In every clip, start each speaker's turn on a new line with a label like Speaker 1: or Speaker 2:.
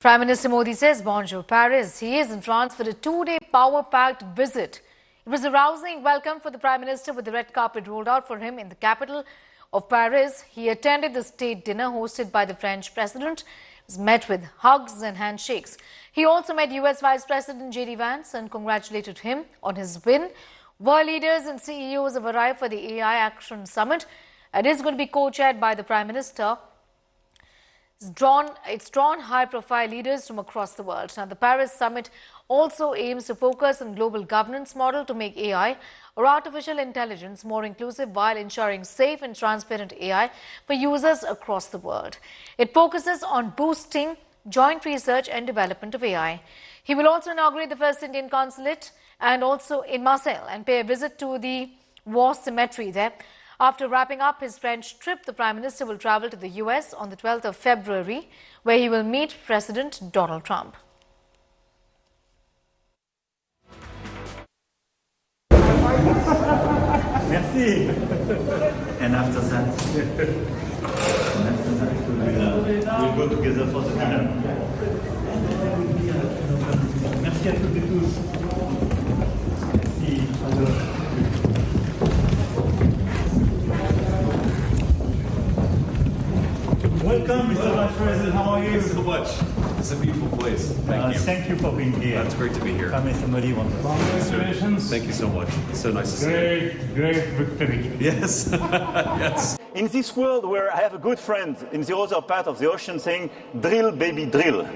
Speaker 1: Prime Minister Modi says bonjour Paris. He is in France for a two-day power-packed visit. It was a rousing welcome for the Prime Minister with the red carpet rolled out for him in the capital of Paris. He attended the state dinner hosted by the French President. He was met with hugs and handshakes. He also met US Vice President J.D. Vance and congratulated him on his win. World leaders and CEOs have arrived for the AI Action Summit. It is going to be co-chaired by the Prime Minister. It's drawn high-profile leaders from across the world. Now, the Paris summit also aims to focus on global governance model to make AI or artificial intelligence more inclusive while ensuring safe and transparent AI for users across the world. It focuses on boosting joint research and development of AI. He will also inaugurate the first Indian consulate and also in Marseille and pay a visit to the war cemetery there. After wrapping up his French trip, the Prime Minister will travel to the US on the 12th of February, where he will meet President Donald Trump.
Speaker 2: Merci.
Speaker 3: And after that,
Speaker 2: we'll go together for the dinner. Merci à toutes et tous. Merci. Welcome, Mr. Vice President. How are you?
Speaker 4: Thank you so much. It's a beautiful place. Thank you.
Speaker 2: Thank you for being here.
Speaker 4: It's great to be here.
Speaker 2: Mr. Modi,
Speaker 4: Congratulations. Thank you so much. It's so nice to see you.
Speaker 2: Great victory.
Speaker 4: Yes. Yes.
Speaker 2: In this world where I have a good friend in the other part of the ocean saying, drill, baby, drill.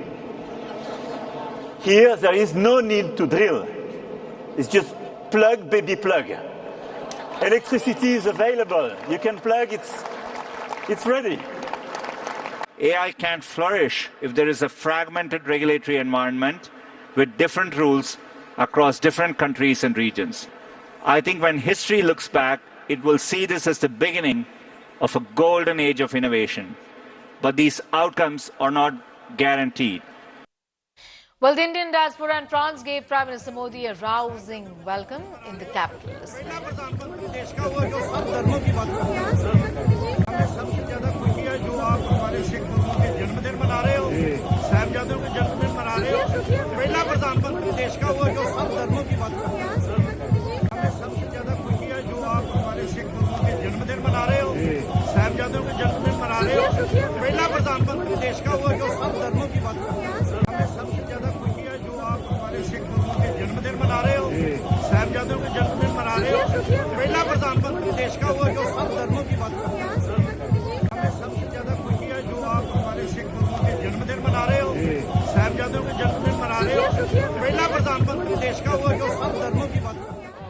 Speaker 2: Here, there is no need to drill. It's just plug, baby, plug. Electricity is available. You can plug, it's ready.
Speaker 5: AI can't flourish if there is a fragmented regulatory environment with different rules across different countries and regions. I think when history looks back, it will see this as the beginning of a golden age of innovation. But these outcomes are not guaranteed.
Speaker 1: Well, the Indian diaspora in France gave Prime Minister Modi a rousing welcome in the capital.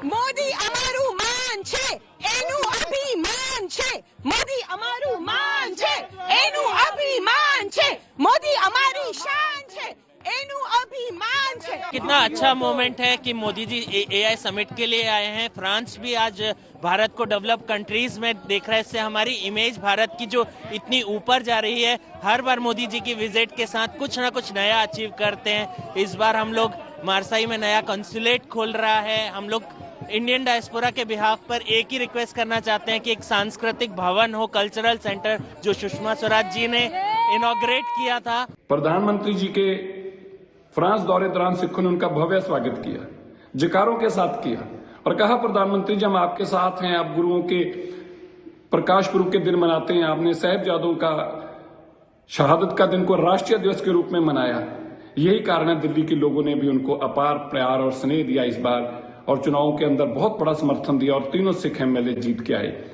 Speaker 6: Modi Amaru मान छे एनु अभिमान छे मोदी अमारू मान छे एनु अभिमान छे मोदी अमारी शान छे एनु अभिमान छे।
Speaker 7: कितना अच्छा मोमेंट है कि मोदी जी एआई समिट के लिए आए हैं। फ्रांस भी आज भारत को डेवलप कंट्रीज में देख रहा है। इससे हमारी इमेज भारत की जो इतनी ऊपर जा रही है, हर बार मोदी जी की विजिट के साथ कुछ ना कुछ नया अचीव करते हैं। इस बार हम लोग मार्साई में नया कंसुलेट खोल रहा है। हम लोग इंडियन डायस्पोरा के बिहाफ पर एक ही रिक्वेस्ट करना चाहते हैं कि एक सांस्कृतिक भवन हो, कल्चरल सेंटर, जो सुषमा स्वराज जी ने इनॉग्रेट किया था।
Speaker 8: प्रधानमंत्री जी के फ्रांस दौरे दौरान सिखों ने उनका भव्य स्वागत किया, जयकारों के साथ किया और कहा, प्रधानमंत्री जी हम आपके साथ हैं। आप गुरुओं के प्रकाश पुर्ब के दिन मनाते हैं। आपने साहिबजादों का शहादत का दिन को राष्ट्रीय दिवस के रूप में मनाया। यही कारण है दिल्ली के लोगों ने भी उनको अपार प्यार और स्नेह दिया इस बार और चुनावों के अंदर बहुत बड़ा समर्थन दिया और तीनों सिख एमएलए जीत के आए।